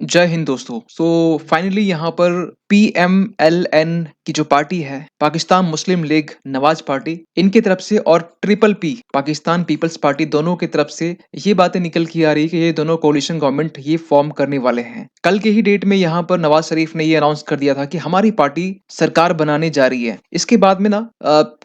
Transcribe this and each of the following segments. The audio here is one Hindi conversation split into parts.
जय हिंद दोस्तों। फाइनली यहाँ पर पीएमएलएन की जो पार्टी है, Pakistan Muslim League Nawaz party, इनकी तरफ से और triple P Pakistan peoples party दोनों की तरफ से ये बातें निकल के आ रही है कि ये दोनों कोalition गवर्नमेंट ये फॉर्म करने वाले हैं। कल के ही डेट में यहाँ पर नवाज शरीफ ने ये अनाउंस कर दिया था कि हमारी पार्टी सरकार बनाने जा रही है। इसके बाद में ना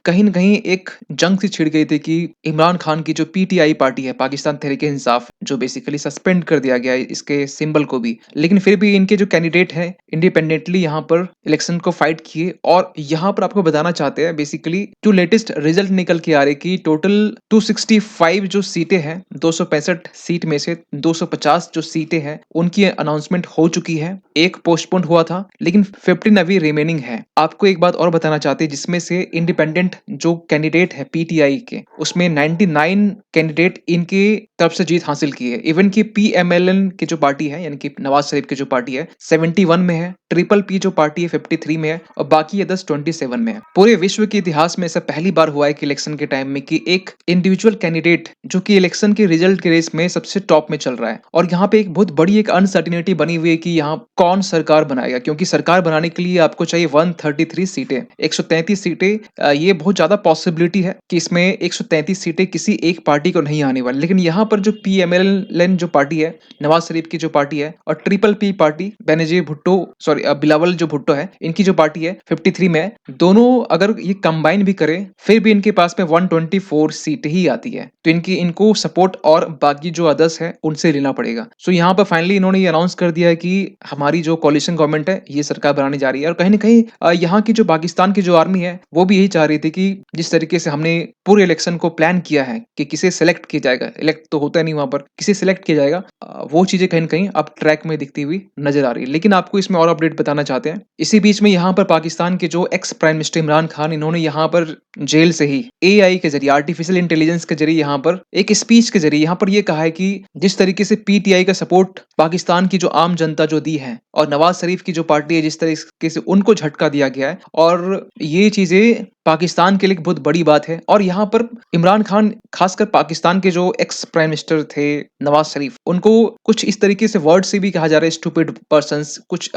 कहीं न कहीं एक जंग सी छिड़ गई थी कि इमरान खान की जो पीटीआई पार्टी है, पाकिस्तान तहरीक-ए-इंसाफ, जो बेसिकली सस्पेंड कर दिया गया है इसके सिंबल को भी। लेकिन फिर भी इनके जो कैंडिडेट हैं, इंडिपेंडेंटली यहाँ पर इलेक्शन को फाइट किए और यहाँ पर आपको बताना चाहते हैं बेसिकली जो लेटेस्ट रिजल्ट निकल के आ रहे कि टोटल 265 जो सीटें हैं, 265 सीट में से 250 जो सीटें हैं, उनकी अनाउंसमेंट हो चुकी है। एक पोस्टपोन हुआ था, लेकिन 15 अभी रिमेनिंग है। आपको एक बात और बताना चाहते हैं जिसमें से इंडिपेंडेंट जो कैंडिडेट है पीटीआई के, उसमें 99 कैंडिडेट इनके तरफ से जीत हासिल की है। इवन की पीएमएलएन की जो पार्टी है, यानी कि नवाज शरीफ की जो पार्टी है, 71 में है, ट्रिपल पी जो पार्टी है 53 में है और बाकी अदर्स 27 में है। पूरे विश्व के इतिहास में ऐसा पहली बार हुआ है कि इलेक्शन के टाइम में कि एक इंडिविजुअल कैंडिडेट जो कि इलेक्शन के रिजल्ट के रेस में सबसे टॉप में चल रहा है। और यहाँ पे एक बहुत बड़ी एक अनसर्टिनिटी बनी हुई है कि यहाँ कौन सरकार बनाएगा, क्योंकि सरकार बनाने के लिए आपको चाहिए 133 सीटें, 133 सीटें। ये बहुत ज्यादा पॉसिबिलिटी है कि इसमें 133 सीटें किसी एक पार्टी को नहीं आने वाली। लेकिन यहाँ पर जो पीएमएलएन जो पार्टी है, नवाज शरीफ की जो पार्टी है, और triple P party Benazir Bhutto, sorry Bilawal जो भुट्टो है, इनकी जो पार्टी है 53 में है। दोनों अगर ये कंबाइन भी करें फिर भी इनके पास में 124 सीट ही आती है। तो इनको सपोर्ट और बाकी जो अदर्स है उनसे लेना पड़ेगा। सो यहाँ पर फाइनली इन्होंने ये अनाउंस कर दिया है कि हमारी जो कोalition गवर्नमेंट है ये सरकार बनाने जा रही है। और कहीं ना कहीं यहाँ की जो पाकिस्तान की जो आर्मी है वो भी यही चाह रही थी कि जिस तरीके से हमने पूरे इलेक्शन को प्लान किया है कि किसे सिलेक्ट किया जाएगा, इलेक्ट तो होता नहीं वहां पर, किसे सिलेक्ट किया जाएगा, वो चीजें कहीं ना कहीं अब ट्रैक में दिखती हुई नजर आ रही है। लेकिन आपको इसमें और अपडेट बताना चाहते हैं। इसी बीच में यहाँ पर पाकिस्तान के जो ex prime minister Imran Khan, इन्होंने यहाँ पर जेल से ही एआई के जरिए, आर्टिफिशियल इंटेलिजेंस के जरिए, यहाँ पर एक स्पीच के जरिए यहाँ पर ये कहा है कि जिस तरीके से पीटीआई का सपोर्ट पाकिस्तान की जो आम जनता जो दी है और नवाज शरीफ की जो पार्टी है जिस तरीके से उनको झटका दिया गया है, और ये चीजें पाकिस्तान के लिए एक बहुत बड़ी बात है। और यहाँ पर इमरान खान, खासकर पाकिस्तान के जो एक्स प्राइम मिनिस्टर थे नवाज शरीफ, उनको कुछ इस तरीके से वर्ड से भी कहा जा रहा है, स्टूपिड पर्संस, कुछ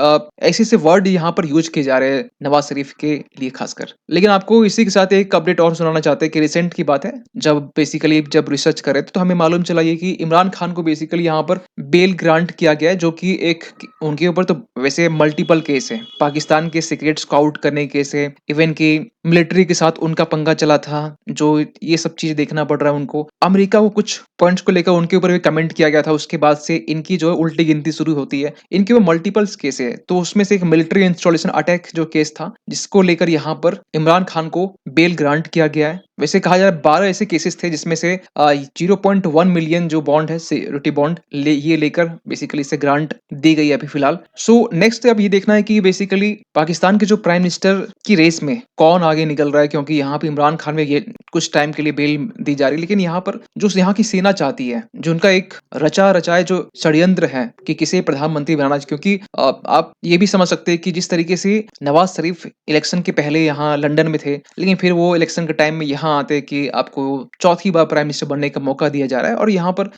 ऐसे से वर्ड यहाँ पर यूज किए जा रहे हैं नवाज शरीफ के लिए खासकर। लेकिन आपको इसी के साथ एक अपडेट और सुनाना चाहते हैं कि रिसेंट की बात है, जब रिसर्च करे तो हमें मालूम चला ये कि इमरान खान को बेसिकली यहाँ पर बेल ग्रांट किया गया है, जो कि एक उनके ऊपर तो वैसे मल्टीपल केस है, पाकिस्तान के सीक्रेट्स को आउट करने के केस है, इवन की मिलिट्री के साथ उनका पंगा चला था, जो ये सब चीजें देखना पड़ रहा है उनको। अमेरिका को कुछ पॉइंट्स को लेकर उनके ऊपर भी कमेंट किया गया था, उसके बाद से इनकी जो है उल्टी गिनती शुरू होती है। इनके ऊपर मल्टीपल्स केस है, तो उसमें से एक मिलिट्री इंस्टॉलेशन अटैक जो केस था, जिसको लेकर यहाँ पर इमरान खान को बेल ग्रांट किया गया है। वैसे कहा जाए 12 ऐसे केसेस थे जिसमें से 0.1 मिलियन जो बॉन्ड है सिक्योरिटी बॉन्ड ये लेकर बेसिकली इसे ग्रांट दी गई है अभी फिलहाल। सो नेक्स्ट अब ये देखना है कि बेसिकली पाकिस्तान के जो प्राइम मिनिस्टर की रेस में कौन आगे निकल रहा है, क्योंकि यहाँ पे इमरान खान में ये कुछ टाइम के लिए बेल दी जा रही है। लेकिन यहाँ पर जो यहाँ की सेना चाहती है, जो उनका एक रचा रचाए जो षड्यंत्र है कि किसे प्रधानमंत्री बनाना चाहिए, क्योंकि आप ये भी समझ सकते हैं कि जिस तरीके से नवाज शरीफ इलेक्शन के पहले यहाँ लंदन में थे, लेकिन फिर वो इलेक्शन के टाइम में यहाँ आते कि आपको चौथी बार प्राइम मिनिस्टर बनने का मौका दिया जा रहा है। और यहाँ पर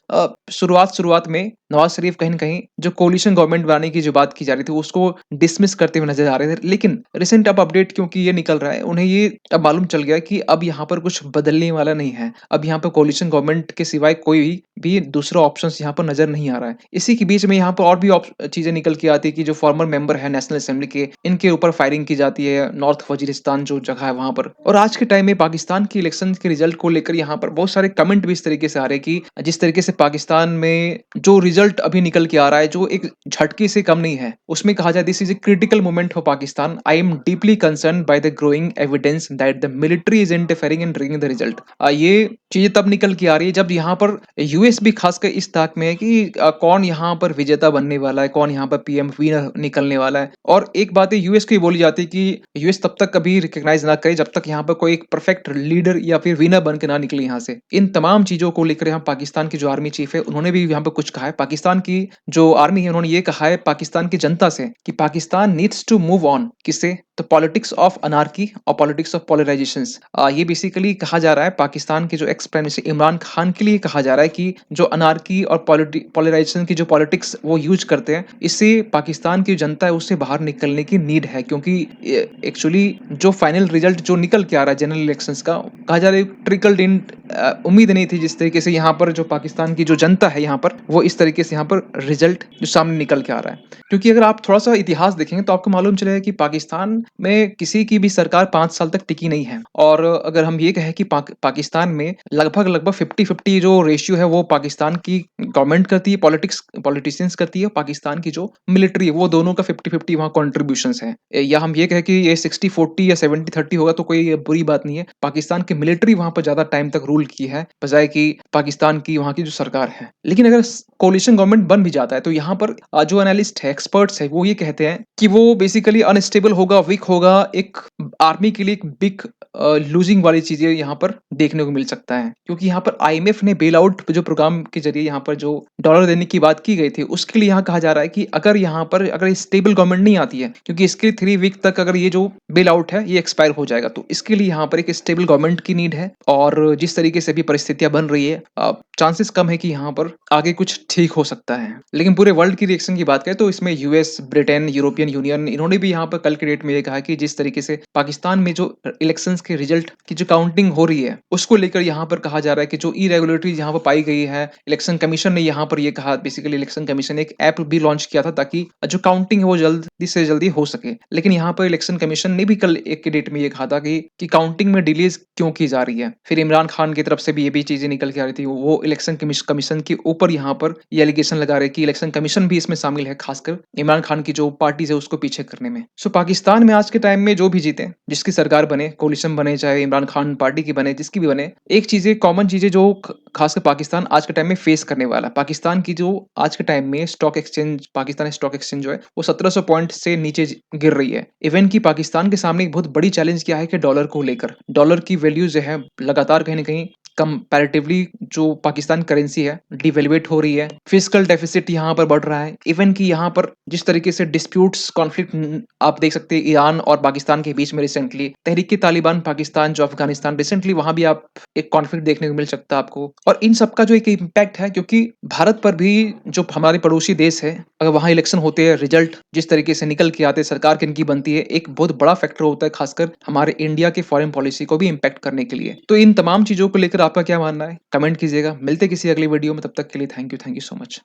शुरुआत में नवाज शरीफ कहीं ना कहीं जो कोलिशन गवर्नमेंट बनाने की जो बात की जा रही थी उसको डिसमिस करते हुए नजर आ रहे थे। लेकिन रिसेंट अब अपडेट क्योंकि ये निकल रहा है, उन्हें ये अब मालूम चल गया कि अब यहाँ पर कुछ बदलने वाला नहीं है। अब यहाँ पर कोलिशन गवर्नमेंट के सिवाय कोई भी दूसरा ऑप्शन यहाँ पर नजर नहीं आ रहा है। इसी के बीच में यहाँ पर और भी चीजें निकल के आती है कि जो फॉर्मर मेंबर है नेशनल असेंबली के, इनके ऊपर फायरिंग की जाती है नॉर्थ वजीरिस्तान जो जगह है वहां पर। और आज के टाइम में पाकिस्तान की इलेक्शन के रिजल्ट को लेकर यहाँ पर बहुत सारे कमेंट भी इस तरीके से आ रहे हैं कि जिस तरीके से पाकिस्तान में जो रिजल्ट अभी निकल के आ रहा है, जो एक झटके से कम नहीं है, उसमें कहा जाए this is a critical moment for Pakistan. I am deeply concern by the growing evidence that the military is interfering in rigging the result. ये चीजें तब निकल के आ रही है जब यहाँ पर यूएस भी खासकर इस ताक में है कि कौन यहाँ पर विजेता बनने वाला है, कौन यहाँ पर पीएम विनर निकलने वाला है। और एक बात है यूएस की बोली जाती है कि यूएस तब तक कभी रिकॉग्नाइज ना करे जब तक यहाँ पर कोई एक परफेक्ट लीडर लीडर या फिर विनर बन के ना निकले यहाँ से। इन तमाम चीज़ों को लेकर यहाँ पाकिस्तान के जो आर्मी चीफ है, उन्होंने भी यहाँ पे कुछ कहा है। पाकिस्तान की जो आर्मी है, उन्होंने ये कहा है पाकिस्तान की जनता से कि Pakistan needs to move on. किससे? तो पॉलिटिक्स ऑफ अनार्की और पॉलिटिक्स ऑफ पोलराइजेशंस। ये बेसिकली कहा जा रहा है पाकिस्तान के जो ex prime minister Imran Khan के लिए कहा जा रहा है कि जो अनार्की और पोलराइजेशन की जो पॉलिटिक्स वो यूज करते हैं, इससे पाकिस्तान की जनता है उससे बाहर निकलने की नीड है। क्योंकि एक्चुअली जो फाइनल रिजल्ट जो निकल के आ रहा है जनरल इलेक्शंस का, कहा जा रहा है ट्रिकल इन, उम्मीद नहीं थी जिस तरीके से यहाँ पर जो पाकिस्तान की जो जनता है यहाँ पर वो इस तरीके से यहाँ पर रिजल्ट जो सामने निकल के आ रहा है। क्योंकि अगर आप थोड़ा सा इतिहास देखेंगे तो आपको मालूम चलेगा कि पाकिस्तान में किसी की भी सरकार 5 साल तक टिकी नहीं है। और अगर हम ये कहें कि पाकिस्तान में लगभग 50-50 जो रेशियो है वो पाकिस्तान की गवर्नमेंट करती है, पॉलिटिशियंस करती है, पाकिस्तान की जो मिलिट्री है वो दोनों का 50-50 वहाँ कॉन्ट्रीब्यूशन है। या हम ये कहें कि ये 60-40 या 70-30 होगा तो कोई बुरी बात नहीं है। पाकिस्तान की मिलिट्री वहां पर ज्यादा टाइम तक रूल की है बजाय कि पाकिस्तान की वहां की जो सरकार है। लेकिन अगर कोलिशन गवर्नमेंट बन भी जाता है तो यहाँ पर जो एनालिस्ट है, एक्सपर्ट्स है, वो ये कहते हैं कि वो बेसिकली अनस्टेबल होगा, वीक होगा, एक आर्मी के लिए एक बिग लूजिंग वाली चीजें यहाँ पर देखने को मिल सकता है। क्योंकि यहाँ पर आईएमएफ ने बेल आउट जो प्रोग्राम के जरिए यहाँ पर जो डॉलर देने की बात की गई थी, उसके लिए यहाँ कहा जा रहा है कि अगर यहाँ पर अगर स्टेबल गवर्नमेंट नहीं आती है, क्योंकि इसके 3 वीक तक अगर ये जो बेल आउट है ये एक्सपायर हो जाएगा, तो इसके लिए यहाँ पर एक स्टेबल गवर्नमेंट की नीड है। और जिस तरीके से भी परिस्थितियां बन रही है, चांसेस कम है कि यहाँ पर आगे कुछ ठीक हो सकता है। लेकिन पूरे वर्ल्ड की रिएक्शन की बात करें तो इसमें यूएस, ब्रिटेन, यूरोपियन यूनियन, इन्होंने भी यहाँ पर कल के डेट में ये कहा कि जिस तरीके से पाकिस्तान में जो इलेक्शंस के रिजल्ट की जो काउंटिंग हो रही है उसको लेकर यहाँ पर कहा जा रहा है कि जो इरेगुलरिटीज यहाँ पर पाई गई है, इलेक्शन कमीशन ने यहाँ पर ये कहा, बेसिकली इलेक्शन कमीशन ने एक ऐप भी लॉन्च किया था ताकि जो काउंटिंग है वो जल्दी से जल्दी हो सके। लेकिन यहाँ पर इलेक्शन कमीशन ने भी कल एक के डेट में ये कहा था कि काउंटिंग में डिलेज क्यों की जा रही है। फिर इमरान खान की तरफ से भी ये भी चीजें निकल के आ रही थी, वो इलेक्शन कमीशन के ऊपर यहाँ पर ये एलिगेशन लगा रहे कि इलेक्शन कमीशन भी इसमें शामिल है, खासकर इमरान खान की जो पार्टी है उसको पीछे करने में। सो पाकिस्तान में आज के टाइम में जो भी जीते, जिसकी सरकार बने, कोलिशन बने, चाहे इमरान खान पार्टी की बने, जिसकी भी बने, एक चीजें कॉमन चीजें जो खासकर पाकिस्तान आज के टाइम में फेस करने वाला है। पाकिस्तान की जो आज के टाइम में stock exchange, Pakistan stock exchange जो है वो 1700 पॉइंट से नीचे गिर रही है। इवन की पाकिस्तान के सामने एक बहुत बड़ी चैलेंज क्या है कि डॉलर को लेकर, डॉलर की वैल्यू जो है लगातार कहीं ना कहीं कंपैरेटिवली जो पाकिस्तान करेंसी है डिवेल्युएट हो रही है। फिस्कल डेफिसिट यहाँ पर बढ़ रहा है। इवन कि यहाँ पर जिस तरीके से डिस्प्यूट्स, कॉन्फ्लिक्ट आप देख सकते हैं ईरान और पाकिस्तान के बीच में रिसेंटली, तहरीक तालिबान पाकिस्तान जो अफगानिस्तान, रिसेंटली वहां भी आप एक कॉन्फ्लिक्ट देखने को मिल सकता है आपको। और इन सब का जो एक इम्पैक्ट है, क्योंकि भारत पर भी जो हमारे पड़ोसी देश है, अगर वहां इलेक्शन होते हैं, रिजल्ट जिस तरीके से निकल के आते हैं, सरकार किनकी बनती है, एक बहुत बड़ा फैक्टर होता है खासकर हमारे इंडिया के फॉरेन पॉलिसी को भी इम्पैक्ट करने के लिए। तो इन तमाम चीजों को लेकर आपका क्या मानना है, कमेंट कीजिएगा। मिलते किसी अगली वीडियो में, तब तक के लिए थैंक यू सो मच।